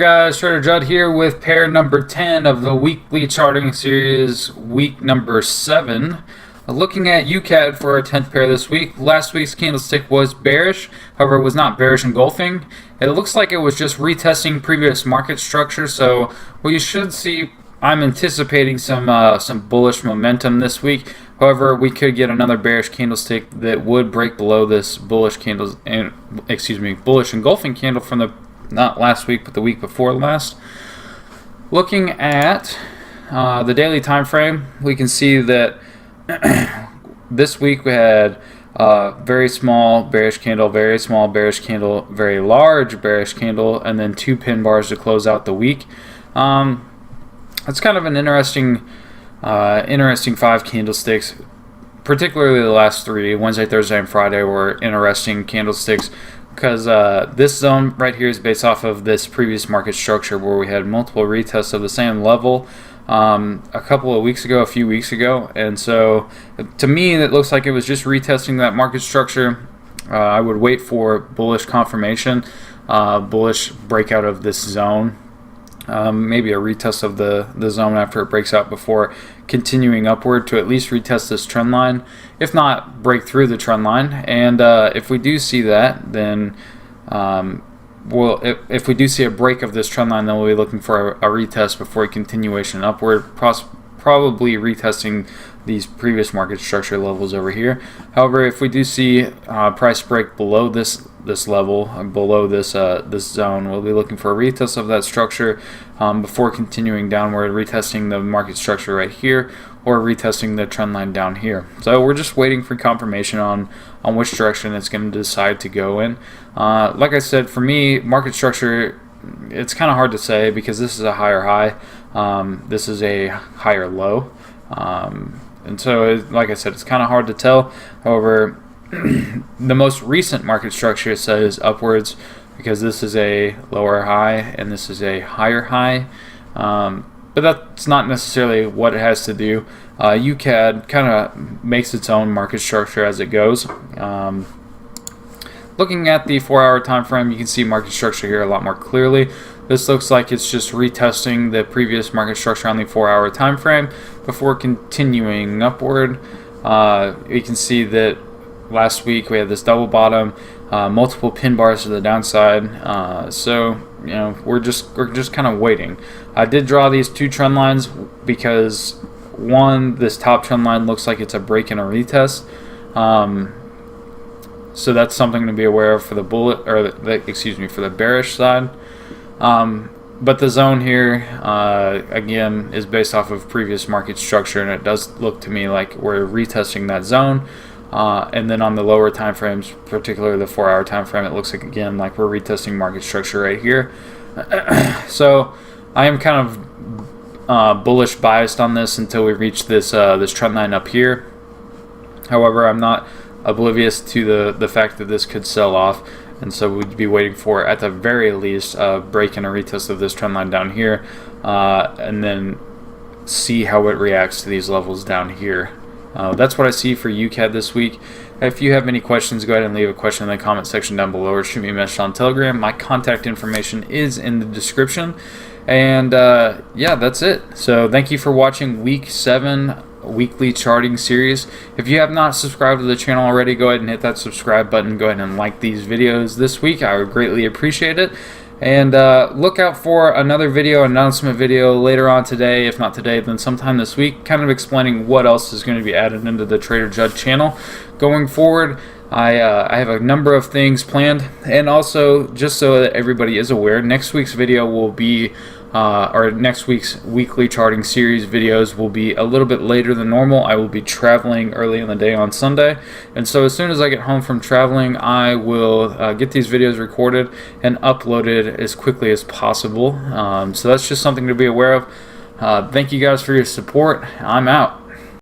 guys, TraderJud here with pair number 10 of the weekly charting series, week number 7. Looking at UCAD for our 10th pair this week. Last week's candlestick was bearish, however it was not bearish engulfing. It looks like it was just retesting previous market structure, so what you should see, I'm anticipating some bullish momentum this week. However, we could get another bearish candlestick that would break below this bullish bullish engulfing candle from the not last week but the week before last. Looking at the daily time frame, we can see that this week we had very small bearish candle, very small bearish candle, very large bearish candle, and then 2 pin bars to close out the week. It's kind of an interesting 5 candlesticks, particularly the last 3, Wednesday, Thursday, and Friday, were interesting candlesticks because this zone right here is based off of this previous market structure where we had multiple retests of the same level a few weeks ago, and so to me it looks like it was just retesting that market structure. I would wait for bullish confirmation, bullish breakout of this zone, maybe a retest of the zone after it breaks out before continuing upward to at least retest this trend line, if not break through the trend line. And if we do see that, then if we do see a break of this trend line, then we'll be looking for a retest before a continuation upward, probably retesting these previous market structure levels over here. However, if we do see price break below this level, below this zone, we'll be looking for a retest of that structure before continuing downward, retesting the market structure right here, or retesting the trend line down here. So we're just waiting for confirmation on which direction it's going to decide to go in. Like I said, for me, market structure, it's kind of hard to say because this is a higher high, this is a higher low, and so like I said, it's kind of hard to tell. However, the most recent market structure says upwards because this is a lower high and this is a higher high, but that's not necessarily what it has to do. UCAD kind of makes its own market structure as it goes. Looking at the 4-hour time frame, you can see market structure here a lot more clearly. This looks like it's just retesting the previous market structure on the 4-hour time frame before continuing upward. You can see that last week we had this double bottom, multiple pin bars to the downside. So you know, we're just kind of waiting. I did draw these 2 trend lines because one, this top trend line looks like it's a break and a retest. So that's something to be aware of for the for the bearish side. But the zone here, again, is based off of previous market structure, and it does look to me like we're retesting that zone. And then on the lower time frames, particularly the 4-hour time frame, it looks like, again, like we're retesting market structure right here. So I am kind of bullish biased on this until we reach this trend line up here. However, I'm not oblivious to the fact that this could sell off, and so we'd be waiting for, at the very least, a break and a retest of this trend line down here, and then see how it reacts to these levels down here. That's what I see for UCAD this week. If you have any questions, go ahead and leave a question in the comment section down below, or shoot me a message on Telegram. My contact information is in the description. And yeah, that's it. So thank you for watching week 7 weekly charting series. If you have not subscribed to the channel already, go ahead and hit that subscribe button. Go ahead and like these videos this week. I would greatly appreciate it. And look out for another announcement video later on today, if not today, then sometime this week, kind of explaining what else is going to be added into the TraderJud channel going forward. I have a number of things planned, and also, just so that everybody is aware, next week's video will be, or next week's weekly charting series videos will be a little bit later than normal. I will be traveling early in the day on Sunday, and so as soon as I get home from traveling, I will get these videos recorded and uploaded as quickly as possible. So that's just something to be aware of. Thank you guys for your support. I'm out.